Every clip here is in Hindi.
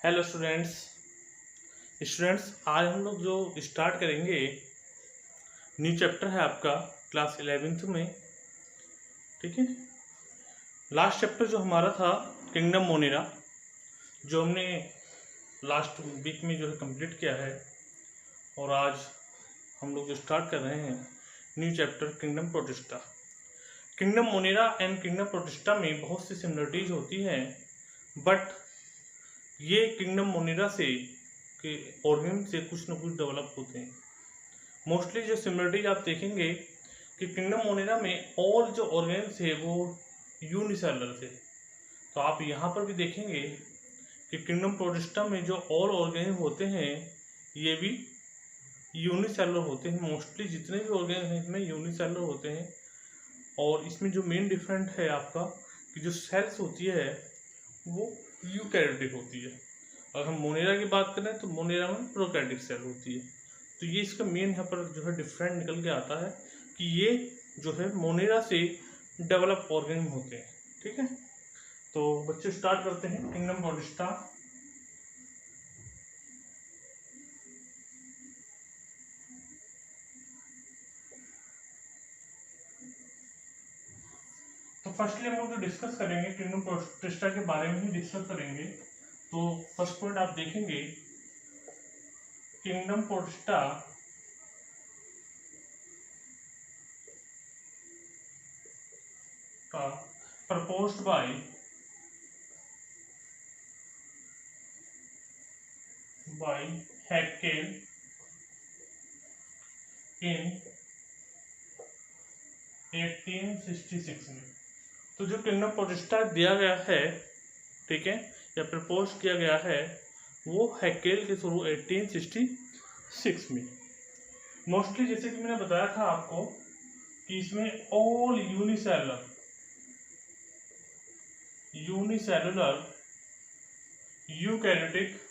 हेलो स्टूडेंट्स आज हम लोग जो स्टार्ट करेंगे न्यू चैप्टर है आपका क्लास 11th में। ठीक है, लास्ट चैप्टर जो हमारा था किंगडम मोनेरा, जो हमने लास्ट वीक में जो है कंप्लीट किया है, और आज हम लोग स्टार्ट कर रहे हैं new chapter kingdom protista. Kingdom Monera and kingdom protista में बहुत सी सिमिलरिटीज होती हैं, बट ये किंगडम मोनेरा से के ऑर्गेन से कुछ न कुछ डेवलप होते हैं। मोस्टली जो सिमिलरिटीज आप देखेंगे कि किंगडम मोनेरा में ऑल जो ऑर्गेन्स है वो यूनिसेलुलर थे, तो आप यहाँ पर भी देखेंगे कि किंगडम प्रोटिस्टा में जो ऑल ऑर्गेन होते हैं ये भी यूनिसेलुलर होते हैं। मोस्टली जितने भी ऑर्गेन हैं इसमें यूनिसेलुलर होते हैं, और इसमें जो मेन डिफरेंट है आपका कि जो सेल्स होती है वो यूकैरियोटिक होती है। अगर हम मोनेरा की बात करें तो मोनेरा में प्रोकैरियोटिक सेल होती है। तो ये इसका मेन यहाँ पर जो है डिफरेंट निकल के आता है कि ये जो है मोनेरा से डेवलप ऑर्गेनिज्म होते हैं। ठीक है, तो बच्चे स्टार्ट करते हैं किंगडम प्रोटिस्टा। तो फर्स्टली हम लोग जो डिस्कस करेंगे किंगडम प्रोटिस्टा के बारे में ही डिस्कस करेंगे। तो फर्स्ट पॉइंट आप देखेंगे किंगडम प्रोटिस्टा का प्रपोज्ड बाय हैकेल इन 1866 में। तो जो किंगडम प्रोटिस्टा दिया गया है, ठीक है, या प्रपोज किया गया है, वो हैकेल के थ्रू 1866 में। मोस्टली जैसे कि मैंने बताया था आपको कि इसमें ऑल यूनिसेलुलर यूकैरियोटिक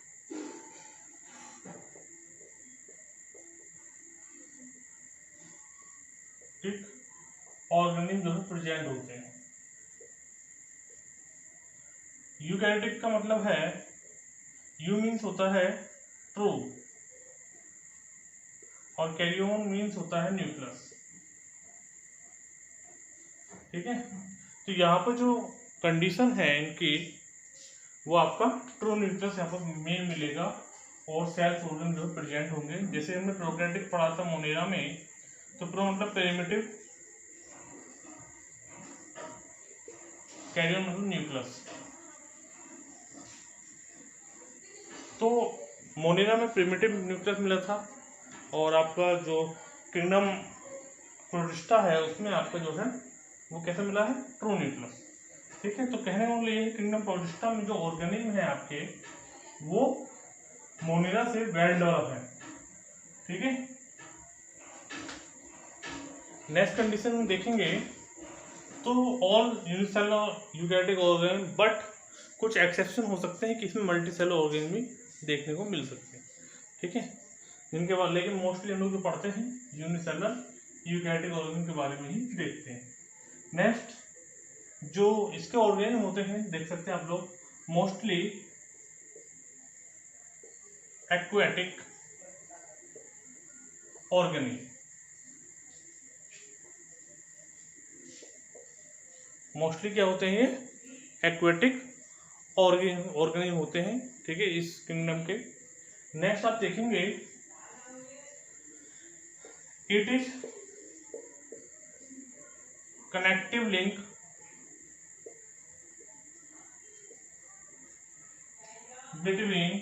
ऑर्गेनिज्म जो है प्रेजेंट होते हैं। यूकैरियोटिक का मतलब है, यू मीन्स होता है ट्रू और कैरियोन मीन्स होता है न्यूक्लियस। ठीक है, तो यहाँ पर जो कंडीशन है इनकी वो आपका ट्रू न्यूक्लियस यहाँ पर मेन मिलेगा और सेल्स ऑर्गन जो प्रेजेंट होंगे। जैसे हमने प्रोकैरियोटिक पढ़ा था मोनेरा में, तो प्रो मतलब प्रिमिटिव, कैरियोन मतलब न्यूक्लियस। तो मोनेरा में प्रिमिटिव न्यूक्लियस मिला था, और आपका जो किंगडम प्रोटिस्टा है उसमें आपका जो है वो कैसे मिला है, ट्रू न्यूक्लियस। ठीक है, तो कहने का मतलब ये है किंगडम प्रोटिस्टा में जो ऑर्गेनिज्म है आपके वो मोनेरा से वेल डेवलप है। ठीक है, नेक्स्ट कंडीशन में देखेंगे तो all unicellular eukaryotic organism, but कुछ एक्सेप्शन हो सकते हैं कि इसमें मल्टीसेलुलर ऑर्गेनिज्म भी देखने को मिल सकते हैं। ठीक है, जिनके बाद लेकिन मोस्टली हम लोग जो पढ़ते हैं यूनिसेलुलर यूकैरियोटिक ऑर्गेनिज्म के बारे में ही देखते हैं। नेक्स्ट जो इसके ऑर्गेनिज्म होते हैं देख सकते हैं आप लोग, मोस्टली एक्वेटिक ऑर्गेनिज्म, मोस्टली क्या होते हैं, ये एक्वेटिक ऑर्गेनिज्म होते हैं। ठीक है, इस किंगडम के। नेक्स्ट आप देखेंगे it is connective link between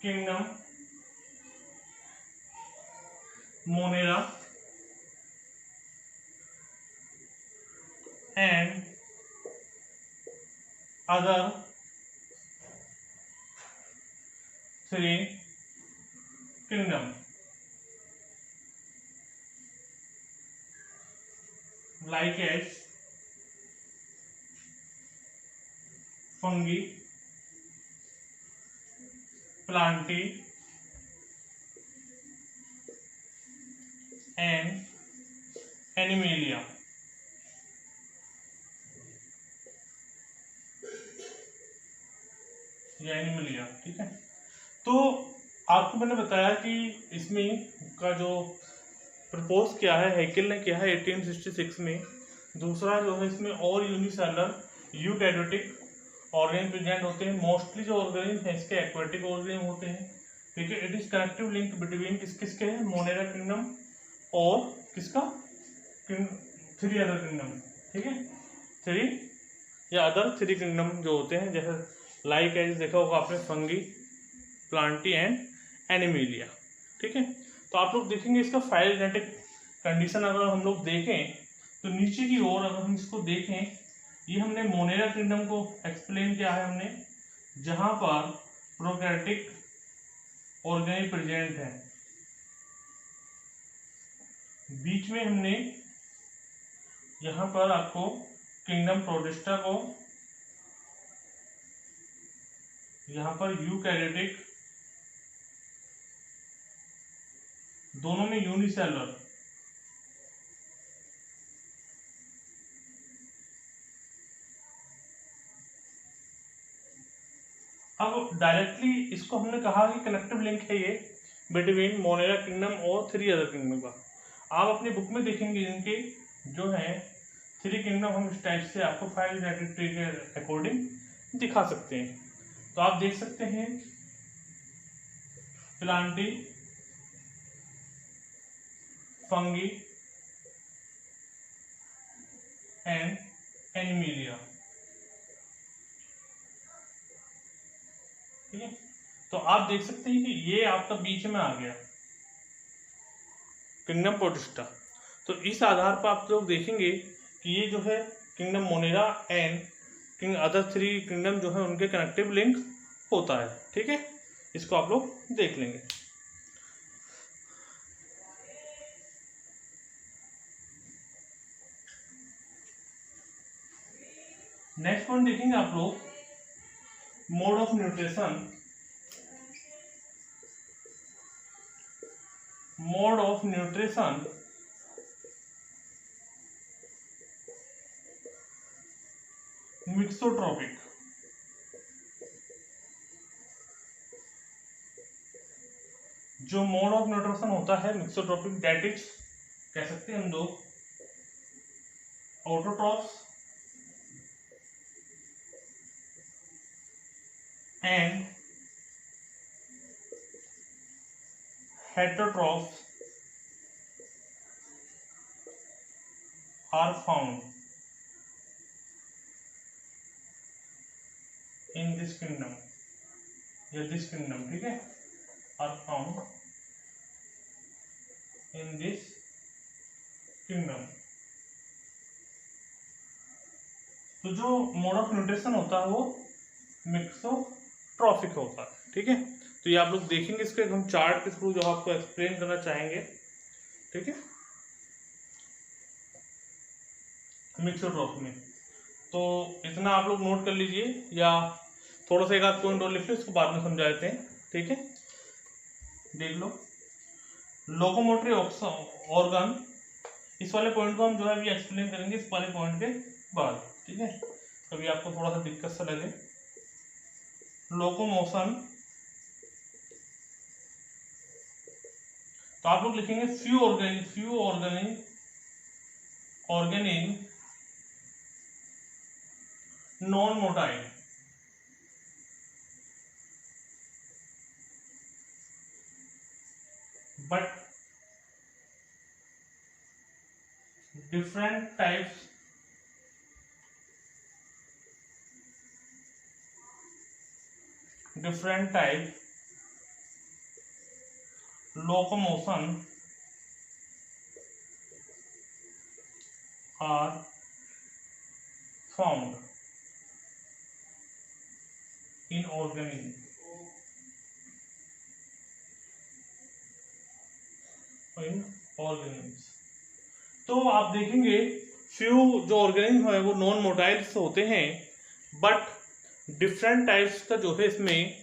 kingdom Monera and other three kingdoms like as fungi, plantae and Animalia. आपको मैंने बताया कि इसमें का जो प्रपोज किया है हैकेल ने किया है 1866 में। दूसरा जो है इसमें और यूनिसेलुलर यूकैरियोटिक ऑर्गेनिज्म प्रेजेंट होते हैं। मोस्टली जो ऑर्गेनिज्म है इसके एक्वेटिक ऑर्गेनिज्म होते हैं, ठीक है। It is connective link between किसके है, मोनेरा किंगडम और किसका, थ्री अदर किंगडम, ठीक है। थ्री या अदर थ्री किंगडम जो होते हैं, जैसे लाइक एज देखा होगा आपने, फंगी, प्लांटी एंड एनिमिलिया, ठीक है। तो आप लोग देखेंगे इसका फाइलोजेनेटिक कंडीशन अगर हम लोग देखें तो नीचे की ओर अगर हम इसको देखें, ये हमने मोनेरा किंगडम को एक्सप्लेन किया है हमने, जहां पर प्रोकैरियोटिक ऑर्गेनिज्म प्रेजेंट है। बीच में हमने यहां पर आपको किंगडम प्रोटिस्टा को, यहां पर यूकैरियोटिक, दोनों में यूनिसेलुलर, अब डायरेक्टली इसको हमने कहा कि कनेक्टिव लिंक है ये बिटवीन मोनेरा किंगडम और थ्री अदर किंगडम का। आप अपनी बुक में देखेंगे इनके जो है थ्री किंगडम हम इस टाइप से आपको फाइलोजेनेटिक ट्री के अकॉर्डिंग दिखा सकते हैं। तो आप देख सकते हैं प्लांटी, फंगी एंड एनिमिलिया, ठीक है। तो आप देख सकते हैं कि ये आपका बीच में आ गया किंगडम प्रोटिस्टा। तो इस आधार पर आप लोग देखेंगे कि ये जो है kingdom Monera and king other three kingdom जो है उनके कनेक्टिव लिंक होता है, ठीक है। इसको आप लोग देख लेंगे। नेक्स्ट पॉइंट देखेंगे आप लोग, mode of nutrition. Mode of nutrition mixotrophic. जो मोड ऑफ न्यूट्रिशन होता है मिक्सोट्रॉपिक, दैट इज कह सकते हैं हम लोग autotrophs and heterotrophs are found in this kingdom या दिस किंगडम, ठीक है, are found in this kingdom. तो जो मोड ऑफ न्यूट्रिशन होता है वो मिक्सोट्रॉफिक होता है, ठीक है। तो ये आप लोग देखेंगे इसके हम चार्ट के थ्रू जो आपको एक्सप्लेन करना चाहेंगे, ठीक है, मिक्सोट्रॉफिक में। तो इतना आप लोग नोट कर लीजिए, या थोड़ा सा एक आध पॉइंट और लिख लो, इसको बाद में समझा देते हैं, ठीक है। देख लो, लोकोमोटरी ऑर्गन, इस वाले पॉइंट को हम जो है अभी एक्सप्लेन करेंगे इस वाले पॉइंट के बाद, ठीक है। कभी आपको थोड़ा सा दिक्कत सा लगे, लोकोमोशन, तो आप लोग लिखेंगे few organism non motile, but different types locomotion are found in organism, तो आप देखेंगे फ्यू जो ऑर्गेनिज्म है वो नॉन मोटाइल्स होते हैं, बट डिफरेंट टाइप्स का जो है इसमें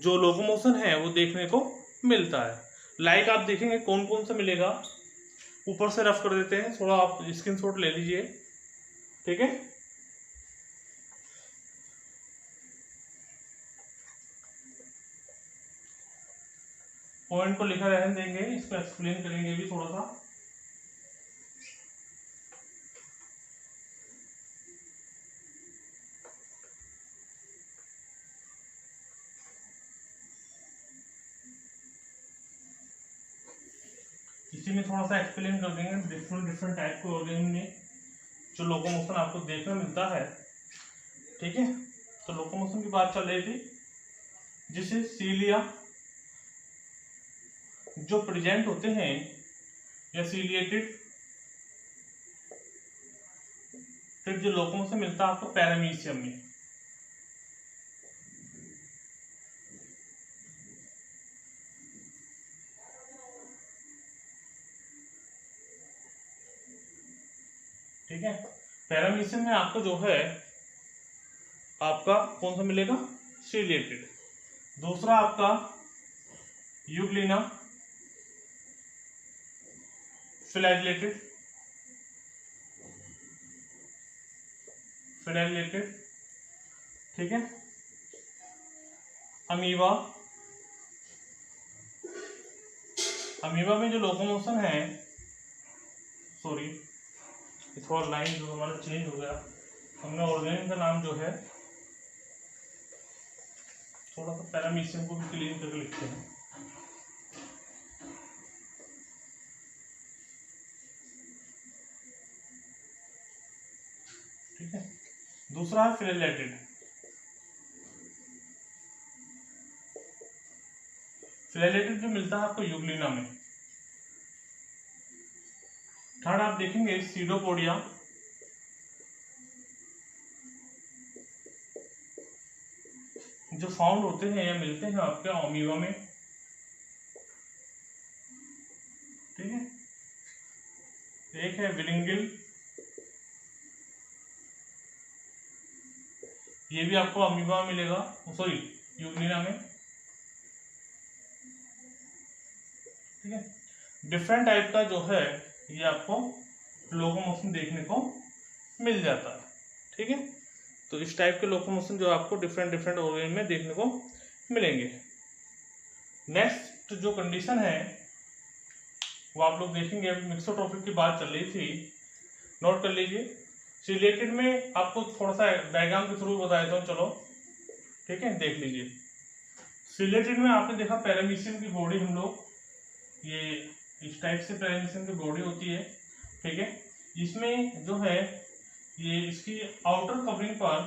जो लोकोमोशन है वो देखने को मिलता है। लाइक आप देखेंगे कौन कौन सा मिलेगा, ऊपर से रफ कर देते हैं, थोड़ा आप स्क्रीनशॉट ले लीजिए, ठीक है। पॉइंट को लिखा रहने देंगे, इसको एक्सप्लेन करेंगे भी थोड़ा सा। इसी में थोड़ा सा एक्सप्लेन कर देंगे डिफरेंट टाइप के ऑर्गेनिज्म में जो लोकोमोशन आपको देखने मिलता है। ठीक है, तो लोकोमोशन की बात चल रही थी, जिसे सीलिया जो प्रेजेंट होते हैं या सीलिएटेड, फिर जो लोकोमोशन मिलता है आपको पैरामीशियम में। ठीक है, पैरामीशियम में आपको जो है आपका कौन सा मिलेगा, सीलिएटेड। दूसरा आपका यूग्लिना फ्लैगेलेटेड, ठीक है। अमीबा में जो लोकोमोशन है, सॉरी थोड़ा लाइन जो हमारा चेंज हो गया, हमने ऑर्गेनिज्म का नाम जो है थोड़ा सा पैरामीशियम को भी क्लीन करके लिखते हैं। ठीक है, दूसरा है फ्लैगेलेटेड। फ्लैगेलेटेड जो मिलता है आपको यूग्लिना में। थर्ड आप देखेंगे सीडोपोडिया, जो फाउंड होते हैं या मिलते हैं आपके अमीबा में। ठीक है, एक है विलिंगिल, ये भी आपको अमीबा में मिलेगा, सॉरी यूग्लिना में। ठीक है, डिफरेंट टाइप का जो है ये आपको लोकोमोशन देखने को मिल जाता है। ठीक है, तो इस टाइप के लोकोमोशन जो आपको डिफरेंट ऑर्गेनिज्म में देखने को मिलेंगे। नेक्स्ट जो कंडीशन है वो आप लोग देखेंगे, मिक्सोट्रोफिक की बात चल रही थी, नोट कर लीजिए। सीलिएटेड में आपको थोड़ा सा डायग्राम के थ्रू बता देता हूँ, चलो ठीक है, देख लीजिए। सीलिएटेड में आपने देखा पैरामीशियम की बॉडी, हम लोग ये इस टाइप से पैरामीशियम की बॉडी होती है। ठीक है, इसमें जो है ये इसकी आउटर कवरिंग पर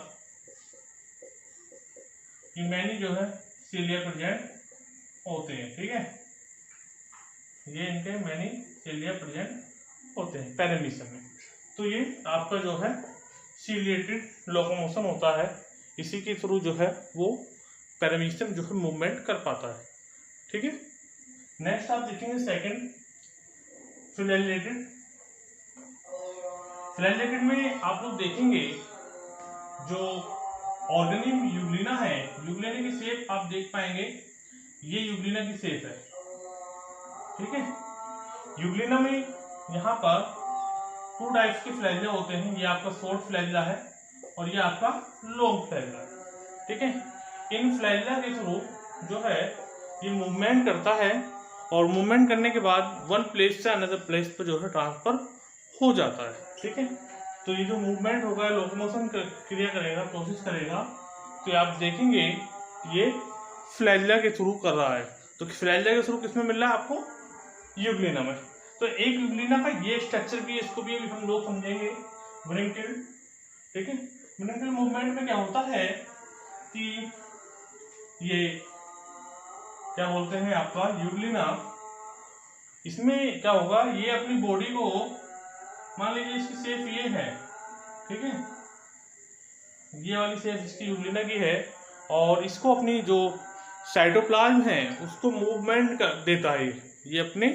ये मैनी जो है सीलिया प्रेजेंट होते हैं। ठीक है, ये इनके मैनी सीलिया प्रेजेंट होते हैं पैरामीशियम में। तो ये आपका जो है सीलिएटेड लोकोमोशन होता है, इसी के थ्रू जो है वो पैरामीशियम जो है मूवमेंट कर पाता है। ठीक है, नेक्स्ट आप देखेंगे सेकंड फ्लैगेलेटेड। फ्लैगेलेटेड में आप लोग देखेंगे जो ऑर्गेनिज्म यूग्लिना है, यूग्लिना की शेप आप देख पाएंगे, ये यूग्लिना की शेप है। ठीक है, यूग्लिना में यहाँ पर टू टाइप्स के फ्लैगेला होते हैं, ये आपका शॉर्ट फ्लैगेला है और ये आपका लॉन्ग फ्लैगेला है। ठीक है, इन फ्लैगेला के थ्रू जो है ये मूवमेंट करता है और मूवमेंट करने के बाद वन प्लेस से अनदर प्लेस पर जो है ट्रांसफर हो जाता है। ठीक है, तो ये जो मूवमेंट होगा, लोकोमोशन क्रिया करेगा, प्रोसेस करेगा, तो आप देखेंगे ये फ्लैगेला के थ्रू कर रहा है। तो फ्लैगेला के थ्रू किसमें मिल रहा है आपको, यूग्लिना में। तो एक यूग्लिना का ये स्ट्रक्चर भी है, इसको भी हम लोग समझेंगे ब्रिंकिल। ठीक है, ब्रिंकिल मूवमेंट में क्या होता है कि ये क्या बोलते हैं आपका यूग्लिना, इसमें क्या होगा, ये अपनी बॉडी को, मान लीजिए इसकी शेप ये है, ठीक है, ये वाली शेप इसकी यूग्लिना की है, और इसको अपनी जो साइटोप्लाज्म है उसको मूवमेंट कर देता है। ये अपने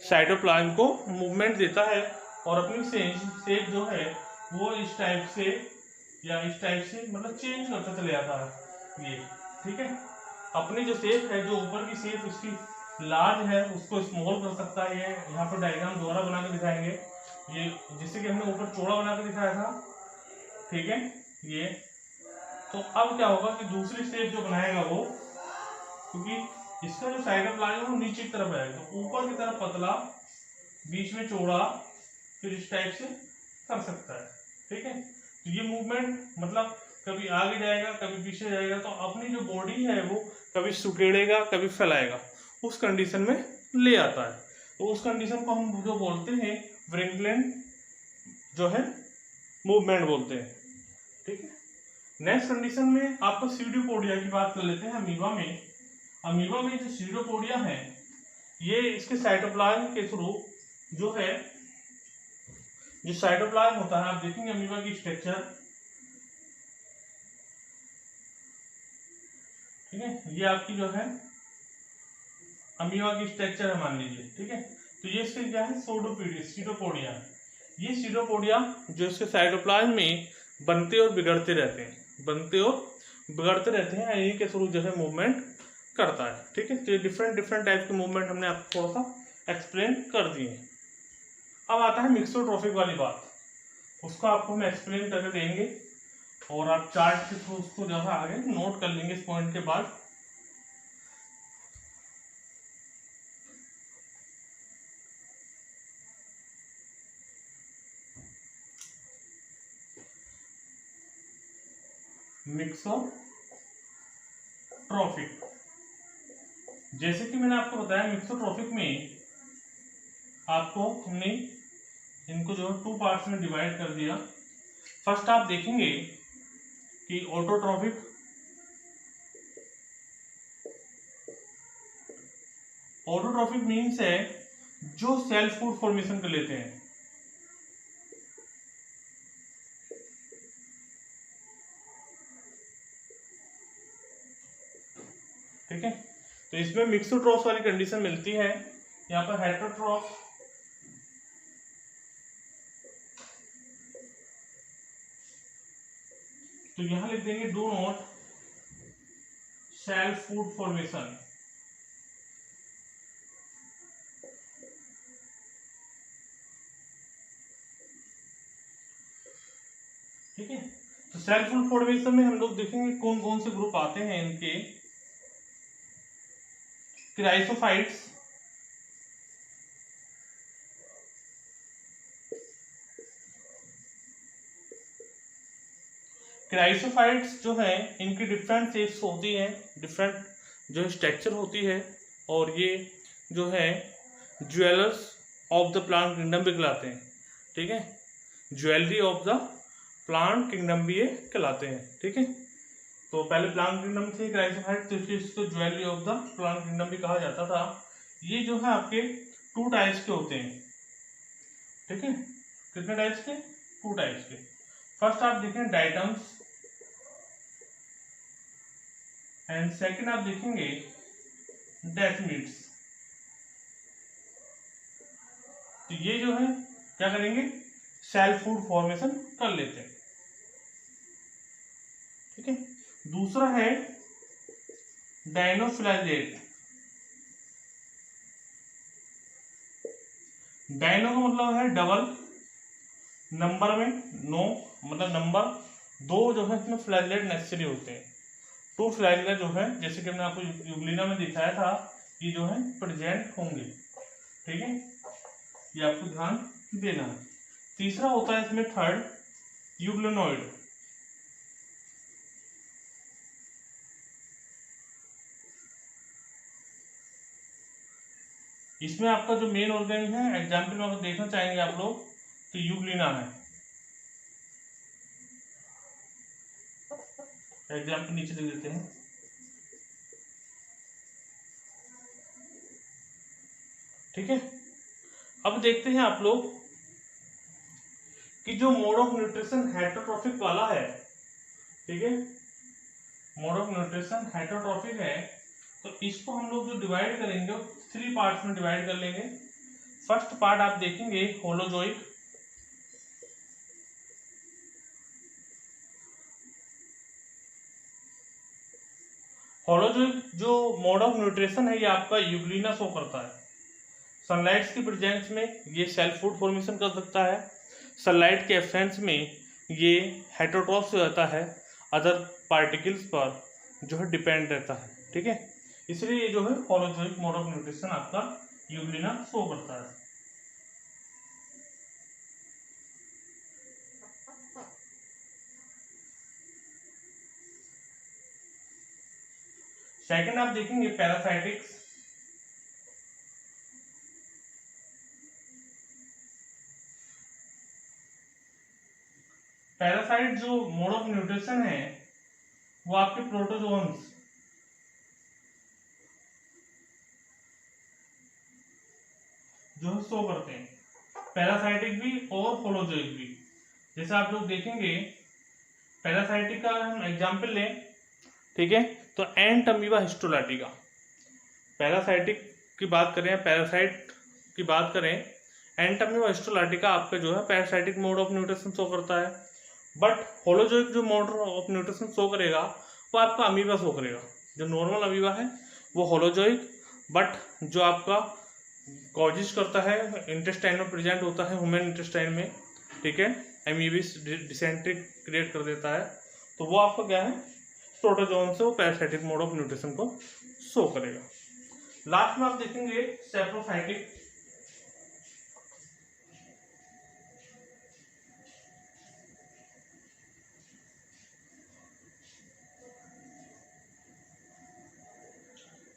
साइटोप्लाज्म को मूवमेंट देता है और अपनी शेप जो है वो इस टाइप से या इस टाइप से मतलब चेंज करता चले जाता है ये। ठीक है, अपनी जो शेप है, जो ऊपर की शेप इसकी लार्ज है, उसको स्मॉल कर सकता है। ये यहाँ पर डायग्राम दोबारा बना के दिखाएंगे, ये जिससे कि हमने ऊपर चौड़ा बना के दिखाया था। ठीक है, ये तो अब क्या होगा कि दूसरी शेप जो बनाएगा वो, क्योंकि इसका जो साइटोप्लाज्म है वो नीचे की तरफ आएगा, तो ऊपर की तरफ पतला, बीच में चौड़ा, फिर इस टाइप से कर सकता है। ठीक है, तो ये मूवमेंट मतलब कभी आगे जाएगा कभी पीछे जाएगा, तो अपनी जो बॉडी है वो कभी सुकेड़ेगा कभी फैलाएगा, उस कंडीशन में ले आता है। तो उस कंडीशन को हम जो बोलते हैं व्रिंकलिन जो है मूवमेंट बोलते हैं। ठीक है, नेक्स्ट कंडीशन में आपको सीडोपोडिया की बात कर लेते हैं। अमीबा में जो सीडोपोडिया है, ये इसके साइटोप्लाज्म के थ्रू जो है, जो साइटोप्लाज्म होता है, आप देखेंगे अमीबा की स्ट्रक्चर, ठीक है, ये आपकी जो है अमीबा की स्ट्रक्चर है मान लीजिए। ठीक है, तो ये इसके क्या है, सीडोपोडिया। ये सीडोपोडिया जो इसके साइटोप्लाज्म में बनते और बिगड़ते रहते हैं, इन्हीं के थ्रू जो है मूवमेंट करता है। ठीक है, तो ये डिफरेंट टाइप के मूवमेंट हमने आपको थोड़ा सा एक्सप्लेन कर दिए। अब आता है मिक्सोट्रोफिक वाली बात, उसको आपको हम एक्सप्लेन करके देंगे और आप चार्ट के थ्रू उसको जो है आगे नोट कर लेंगे इस पॉइंट के बाद। मिक्सोट्रोफिक, जैसे कि मैंने आपको बताया, मिक्सोट्रोफिक में आपको हमने इनको जो है 2 पार्ट्स में डिवाइड कर दिया। फर्स्ट आप देखेंगे कि ऑटोट्रोफिक मीन्स है जो सेल्फ फूड फॉर्मेशन कर लेते हैं। ठीक है, तो इसमें मिक्सोट्रॉफ वाली कंडीशन मिलती है। यहाँ पर हेटेरोट्रॉफ, तो यहां लिख देंगे do not self food formation. ठीक है, तो सेल्फ फूड फॉर्मेशन में हम लोग देखेंगे कौन कौन से ग्रुप आते हैं इनके। क्राइसोफाइट्स, जो है इनकी डिफरेंट शेप्स होती हैं, डिफरेंट जो स्ट्रक्चर होती है, और ये जो है jewellers of the plant kingdom भी कहलाते हैं। ठीक है, jewellery of the plant kingdom भी ये कहलाते हैं। ठीक है, तो पहले प्लांट किंगडम थे क्राइसोफाइट, तो इसको jewellery of the plant kingdom भी कहा जाता था। ये जो है आपके 2 टाइप्स के होते हैं। ठीक है, कितने टाइप्स के, 2 टाइप्स के। फर्स्ट आप देखें डाइटम्स, एंड सेकंड आप देखेंगे डेफिनिट्स। तो ये जो है क्या करेंगे, सेल्फ फूड फॉर्मेशन कर लेते हैं। ठीक है, दूसरा है डायनोफ्लैजेलेट। डायनो का मतलब है डबल, नंबर में 9 मतलब नंबर 2 जो है इसमें फ्लैजेलेट नेसेसरी होते हैं। 2 फ्लैजेलेट जो है, जैसे कि मैंने आपको यूग्लिना में दिखाया था, ये जो है प्रेजेंट होंगे। ठीक है, ये आपको ध्यान देना है। तीसरा होता है इसमें थर्ड यूग्लिनोइड। इसमें आपका जो मेन ऑर्गन है, एग्जाम्पल में अगर देखना चाहेंगे आप लोग, तो यूग्लिना है। एग्जाम्पल नीचे दे देते हैं। ठीक है, अब देखते हैं आप लोग कि जो मोड ऑफ न्यूट्रिशन हेटेरोट्रॉफिक वाला है, ठीक है, मोड ऑफ न्यूट्रिशन हेटेरोट्रॉफिक है, तो इसको हम लोग जो डिवाइड करेंगे 3 पार्ट्स में डिवाइड कर लेंगे। फर्स्ट पार्ट आप देखेंगे होलोजोइक, जो मोड ऑफ न्यूट्रिशन है ये आपका यूग्लिना शो करता है। सनलाइट की प्रेजेंस में ये सेल्फ फूड फॉर्मेशन कर सकता है, सनलाइट के एब्सेंस में ये हेटेरोट्रॉफ हो जाता है, अदर पार्टिकल्स पर जो है डिपेंड रहता है। ठीक है, इसलिए ये जो है होलोजोइक मोड ऑफ न्यूट्रिशन आपका यूग्लिना शो करता है। सेकंड आप देखेंगे पैरासाइटिक्स। पैरासाइट जो मोड ऑफ न्यूट्रिशन है वो आपके प्रोटोजोन्स जो है शो करते हैं, पैरासाइटिक भी और होलोजोइक भी। जैसे आप लोग देखेंगे पैरासाइटिक का हम एग्जांपल लें, ठीक है, तो एंट अमीबा हिस्टोलाटिका। पैरासाइटिक की बात करें, पैरासाइट की बात करें, एंट अमीबा हिस्टोलाटिका आपका जो है parasitic mode of nutrition show करता है। बट होलोजोइक जो मोड ऑफ न्यूट्रिशन शो करेगा वो आपका अमीबा शो करेगा। जो नॉर्मल अमीबा है वो होलोजोइक, बट जो आपका कॉजिज करता है इंटेस्टाइन में प्रेजेंट होता है, ह्यूमन इंटेस्टाइन में, ठीक है, एमीबिस डिसेंट्री क्रिएट कर देता है, तो वो आपका क्या है प्रोटोजोन से वो पैरासाइटिक मोड ऑफ न्यूट्रिशन को शो करेगा। लास्ट में आप देखेंगे सेप्रोफाइटिक।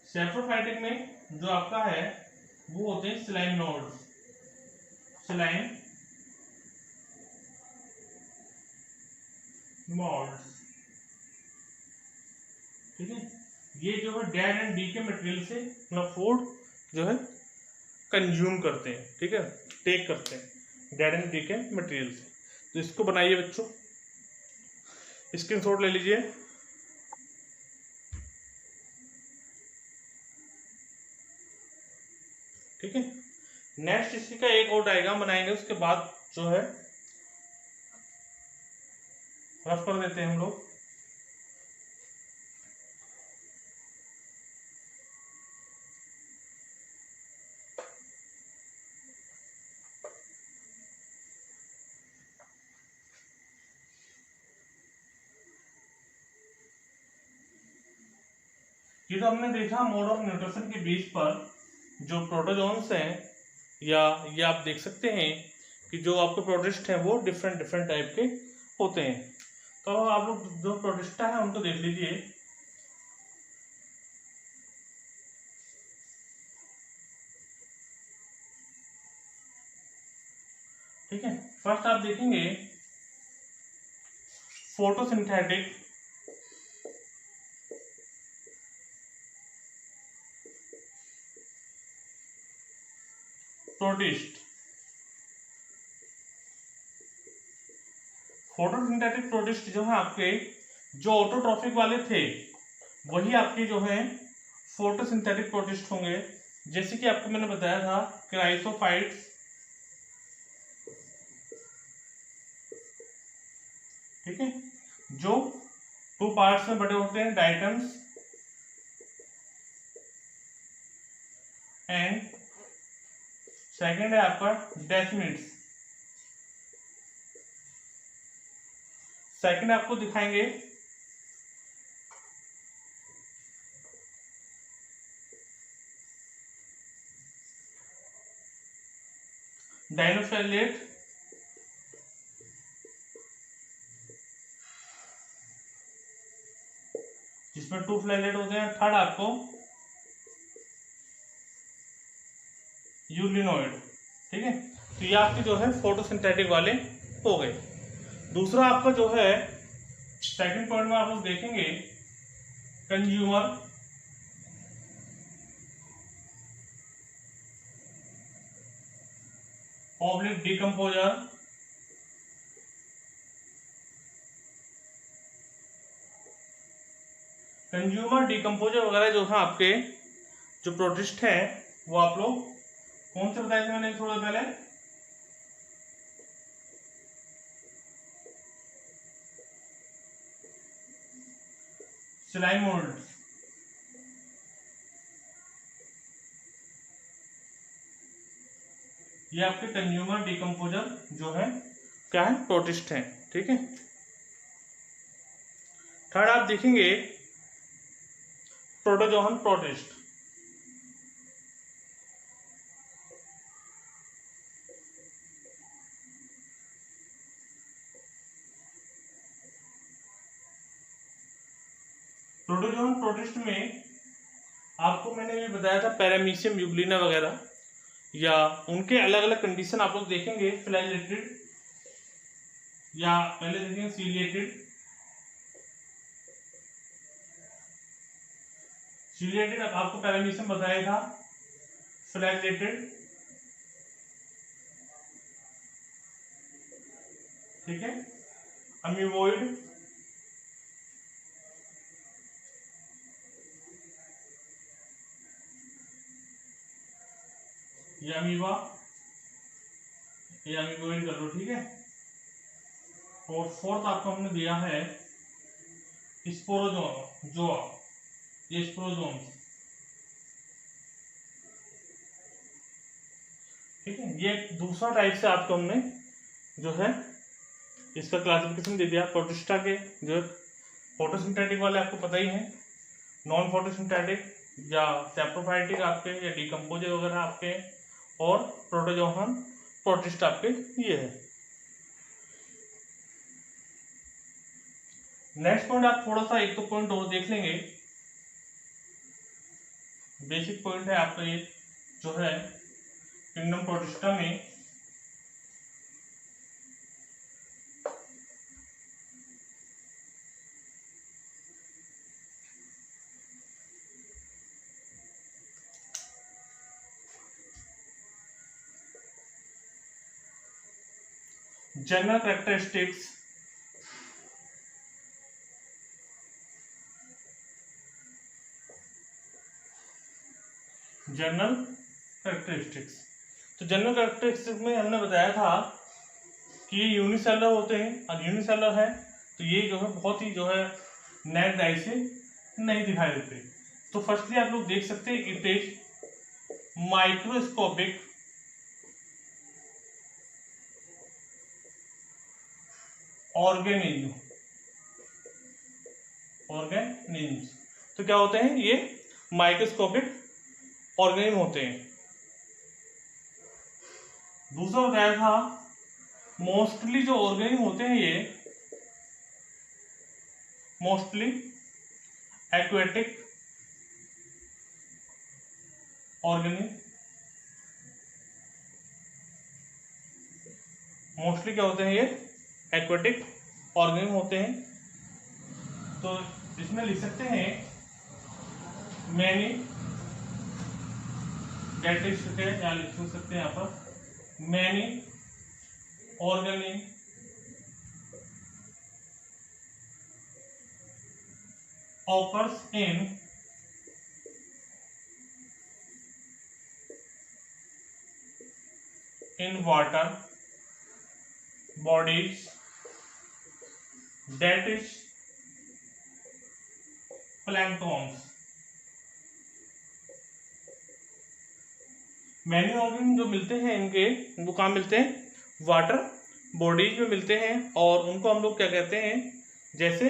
सेप्रोफाइटिक में जो आपका है वो होते हैं स्लाइम नोड्स, स्लाइम नोड्स, ठीक है। ये जो है डेड एंड डीके मटेरियल से अपना फूड जो है कंज्यूम करते हैं, ठीक है, टेक करते हैं डेड एंड डीके मटेरियल से। तो इसको बनाइए बच्चों, स्क्रीनशॉट ले लीजिए। ठीक है, नेक्स्ट इसी का एक और डायग्राम बनाएंगे, उसके बाद जो है रफ कर देते हैं हम लोग। ये तो हमने देखा मोड ऑफ न्यूट्रिशन के बेस पर जो प्रोटोजोन्स हैं, या ये आप देख सकते हैं कि जो आपके प्रोटिस्ट हैं वो डिफरेंट डिफरेंट टाइप के होते हैं। तो आप लोग जो प्रोटिस्टा है उनको देख लीजिए। ठीक है, फर्स्ट आप देखेंगे फोटोसिंथेटिक प्रोटिस्ट। फोटोसिंथेटिक प्रोटिस्ट जो है आपके जो ऑटोट्रॉफिक वाले थे वही आपके जो है फोटोसिंथेटिक प्रोटिस्ट होंगे। जैसे कि आपको मैंने बताया था क्राइसोफाइट्स, ठीक है, जो 2 पार्ट्स में बटे होते हैं, डाइटम्स एंड सेकेंड है आपका डेस्मिड्स। सेकेंड आपको दिखाएंगे डाइनोफेलेट, जिसमें 2 फ्लैलेट होते हैं। थर्ड आपको यूग्लिनोइड, ठीक है। तो ये आपके जो है फोटोसिंथेटिक वाले हो गए। दूसरा आपका जो है सेकंड पॉइंट में आप लोग देखेंगे consumer oblique decomposer. Consumer decomposer वगैरह जो है आपके जो प्रोटिस्ट हैं वो आप लोग कौन से बताए थे मैंने थोड़ा पहले, स्लाइम मोल्ड, ये आपके कंज्यूमर डिकम्पोजर जो है क्या है प्रोटिस्ट हैं, ठीक है। थर्ड आप देखेंगे प्रोटोजोहन प्रोटिस्ट। प्रोटोजोन प्रोटिस्ट में आपको मैंने भी बताया था पैरामीशियम यूग्लिना वगैरह, या उनके अलग अलग कंडीशन आप लोग देखेंगे। फ्लैजिलेटेड या पहले देखेंगे सीलिएटेड। सीलिएटेड आपको पैरामीशियम बताया था, फ्लैजिलेटेड, ठीक है, अमीबोइड, ये अमीबा, ये अमीबोइड कर लो, ठीक है। और फोर्थ आपको हमने दिया है स्पोरोजोआ, ये स्पोरोजोम, ठीक है। ये दूसरा टाइप से आपको हमने जो है इसका क्लासिफिकेशन दे दिया। प्रोटिस्टा के जो फोटोसिंथेटिक वाले आपको पता ही है, नॉन फोटोसिंथेटिक या सैप्रोफाइटिक आपके, या डिकम्पोजर वगैरह आपके, और प्रोटोजोहन प्रोटिस्ट आपके ये है। नेक्स्ट पॉइंट आप थोड़ा सा एक तो पॉइंट और देख लेंगे, बेसिक पॉइंट है आपका ये जो है किंगडम प्रोटिस्टा में जनरल कैरेक्टरिस्टिक्स, जनरल कैरेक्टरिस्टिक्स। तो जनरल कैरेक्टरिस्टिक्स में हमने बताया था कि ये यूनिसेलर होते हैं, और यूनिसेलर है तो ये जो है बहुत ही जो है नेट आई से नहीं दिखाई देते। तो फर्स्टली आप लोग देख सकते हैं इट इज माइक्रोस्कोपिक ऑर्गेनिज्म। तो क्या होते हैं ये? माइक्रोस्कोपिक ऑर्गेनिज्म होते हैं। दूसरा बताया था मोस्टली जो ऑर्गेनिज्म होते हैं ये मोस्टली एक्वेटिक ऑर्गेनिज्म। मोस्टली क्या होते हैं ये? एक्वेटिक ऑर्गेनिज्म होते हैं। तो इसमें लिख सकते हैं मैनी, डेट इज या लिख सकते हैं यहाँ पर many organism occurs in water bodies, that is planktons। Many organism जो मिलते हैं इनके, वो कहाँ मिलते हैं? वाटर बॉडीज में मिलते हैं, और उनको हम लोग क्या कहते हैं? जैसे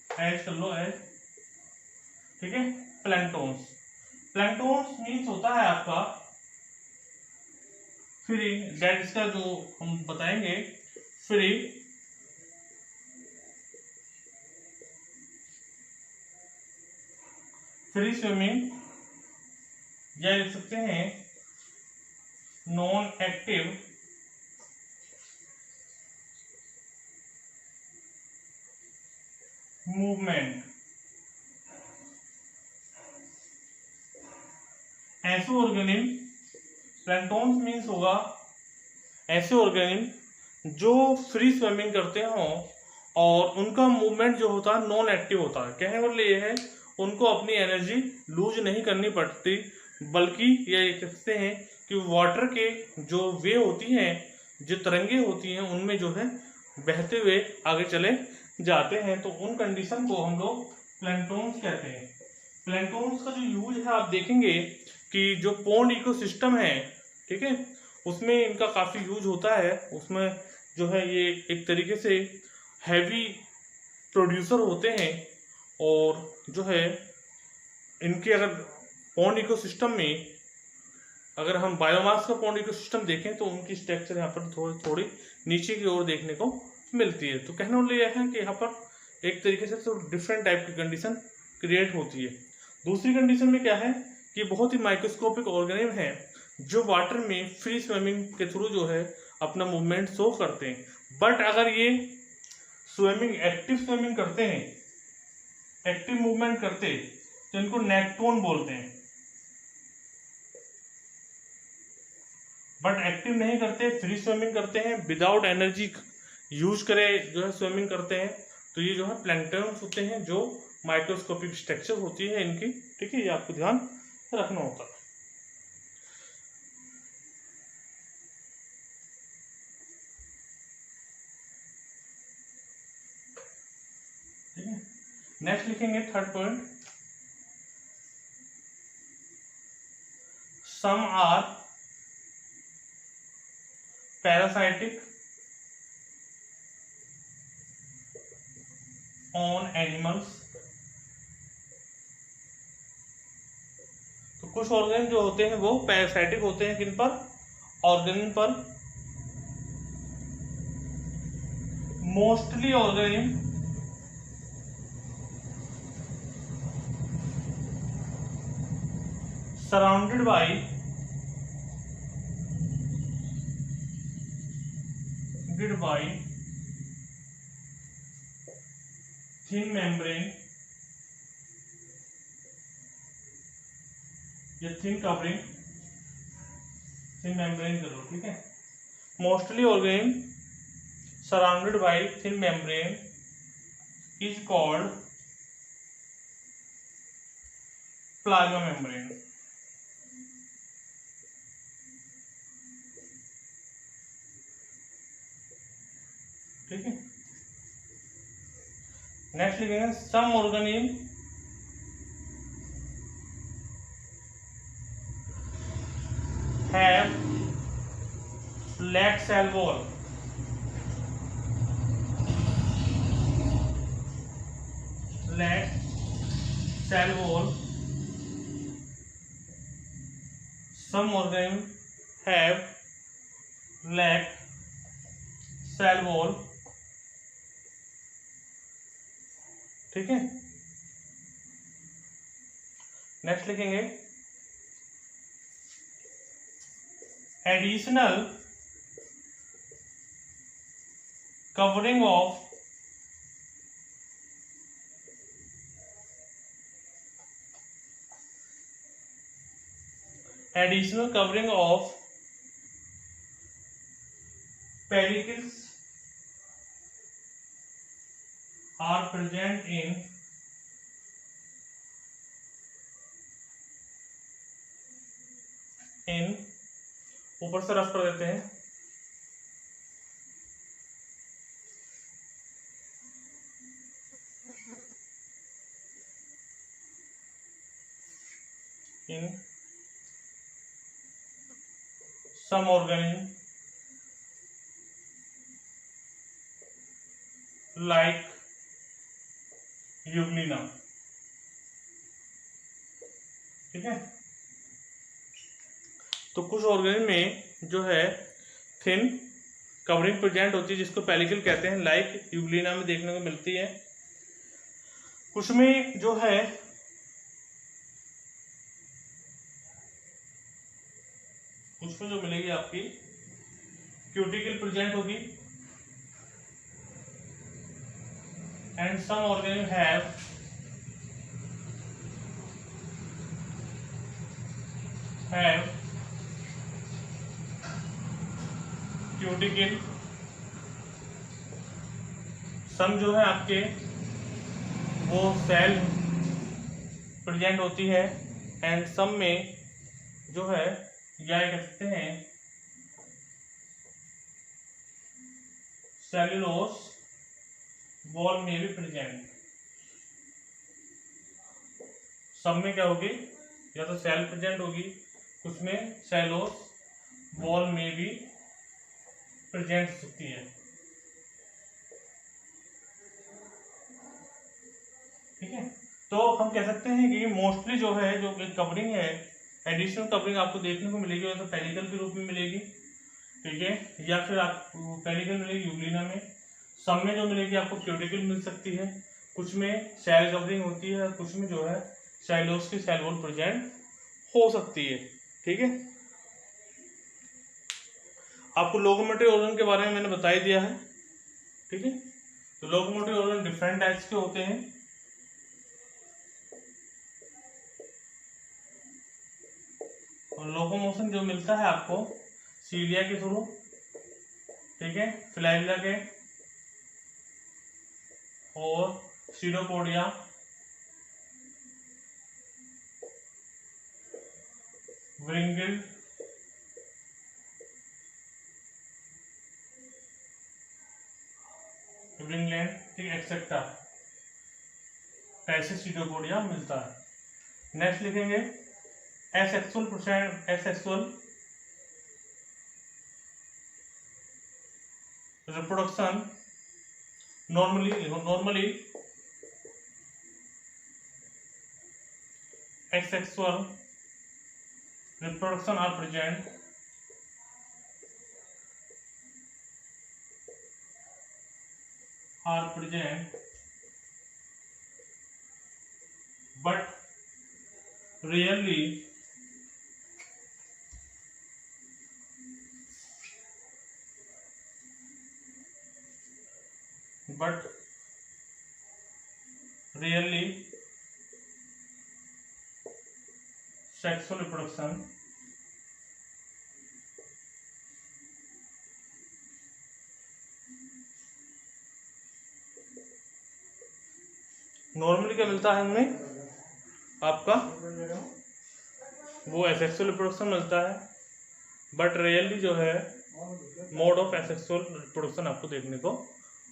एज कर लो, एज, ठीक है, प्लैंक्टोन्स। प्लैंक्टोन्स मीन्स होता है आपका फ्री, डेट इसका जो हम बताएंगे फ्री स्विमिंग, या लिख सकते हैं नॉन एक्टिव मूवमेंट। ऐसे ऑर्गेनिज्म, प्लैंक्टोन्स मीन्स होगा ऐसे ऑर्गेनिज्म जो फ्री स्विमिंग करते हों और उनका मूवमेंट जो होता है नॉन एक्टिव होता है। कहने वाले ये है उनको अपनी एनर्जी लूज नहीं करनी पड़ती, बल्कि ये कहते हैं कि वाटर के जो वे होती हैं, जो तरंगे होती हैं, उनमें जो है बहते हुए आगे चले जाते हैं। तो उन कंडीशन को हम लोग प्लैंक्टोन्स कहते हैं। प्लैंक्टोन्स का जो यूज है आप देखेंगे कि जो पॉन्ड इकोसिस्टम है, ठीक है, उसमें इनका काफ़ी यूज होता है। उसमें जो है ये एक तरीके से हैवी प्रोड्यूसर होते हैं, और जो है इनके अगर पॉन्ड इकोसिस्टम में अगर हम बायोमास का पॉन्ड इकोसिस्टम देखें तो उनकी स्ट्रक्चर यहाँ पर थोड़ी थोड़ी नीचे की ओर देखने को मिलती है। तो कहने वाला यह है कि यहाँ पर एक तरीके से तो डिफरेंट टाइप की कंडीशन क्रिएट होती है। दूसरी कंडीशन में क्या है कि बहुत ही माइक्रोस्कोपिक ऑर्गेनिज्म है जो वाटर में फ्री स्विमिंग के थ्रू जो है अपना मूवमेंट शो करते हैं। बट अगर ये स्विमिंग एक्टिव स्विमिंग करते हैं, एक्टिव मूवमेंट करते, तो इनको नेक्टोन बोलते हैं। बट एक्टिव नहीं करते, फ्री स्विमिंग करते हैं, विदाउट एनर्जी यूज करे जो है स्विमिंग करते हैं, तो ये जो है प्लैंक्टन होते हैं जो माइक्रोस्कोपिक स्ट्रक्चर होती है इनकी। ठीक है, ये आपको ध्यान रखना होता है। ठीक है, नेक्स्ट लिखेंगे third point, some are parasitic on animals. तो कुछ ऑर्गेनिज्म जो होते हैं वो पैरासाइटिक होते हैं, किन पर? ऑर्गेनिज्म पर। Mostly organism surrounded by thin membrane या thin covering, thin membrane करो। ठीक है, mostly organism surrounded by thin membrane is called plasma membrane। ठीक है, नेक्स्ट लिखेंगे some organism have lack cell wall. Lack cell wall, some organisms have lack cell wall। ठीक है, नेक्स्ट लिखेंगे additional covering of pellicles are present in ऊपर से रफ कर देते हैं, in some organism like Euglena. ठीक है, तो कुछ ऑर्गेनिज्म में जो है थिन कवरिंग प्रेजेंट होती है जिसको पेलिकल कहते हैं, लाइक यूग्लिना में देखने को मिलती है। कुछ में जो है कुछ में जो मिलेगी आपकी क्यूटिकल प्रेजेंट होगी, and some organism have cuticle. Some जो है आपके वो सेल प्रेजेंट होती है, एंड सम में जो है क्या कह सकते हैं सेल्यूलोस वॉल में भी प्रेजेंट। सब में क्या होगी, या तो सेल प्रेजेंट होगी, कुछ में सेलोस वॉल में भी प्रेजेंट हो सकती है। ठीक है, तो हम कह सकते हैं कि मोस्टली जो है जो कवरिंग है, एडिशनल कवरिंग आपको देखने को मिलेगी, वैसे पेनिकल के रूप में मिलेगी, ठीक है, या फिर आपको पेनिकल मिलेगी यूग्लिना में, सब में जो मिलेगी आपको क्यूटिकल मिल सकती है, कुछ में सेल कवरिंग होती है, कुछ में जो है सेलोस की सेल वॉल प्रेजेंट हो सकती है, ठीक है। आपको लोकोमोटिव ऑर्गन के बारे में मैंने बता ही दिया है, ठीक है। तो लोकोमोटिव ऑर्गन डिफरेंट टाइप्स के होते हैं। और लोकोमोशन जो मिलता है आपको सीलिया के थ्रू, ठीक है, फ्लैजिला के और सीडोपोडिया, व्रिंगल, विंगलैंड, ठीक है, एक्सेट्रा, ऐसे सीडोपोडिया मिलता है। नेक्स्ट लिखेंगे asexual reproduction. Normally asexual reproduction are present but rarely sexual reproduction normally क्या मिलता है हमें आपका वो एसेक्सुअल रिप्रोडक्शन मिलता है, बट रियली जो है मोड ऑफ एसेक्सुअल रिप्रोडक्शन आपको देखने को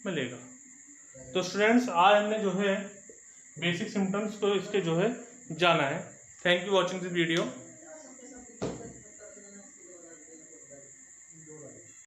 मिलेगा। तो स्टूडेंट्स आज हमने जो है बेसिक सिम्टम्स को इसके जो है जाना है। Thank you watching this video.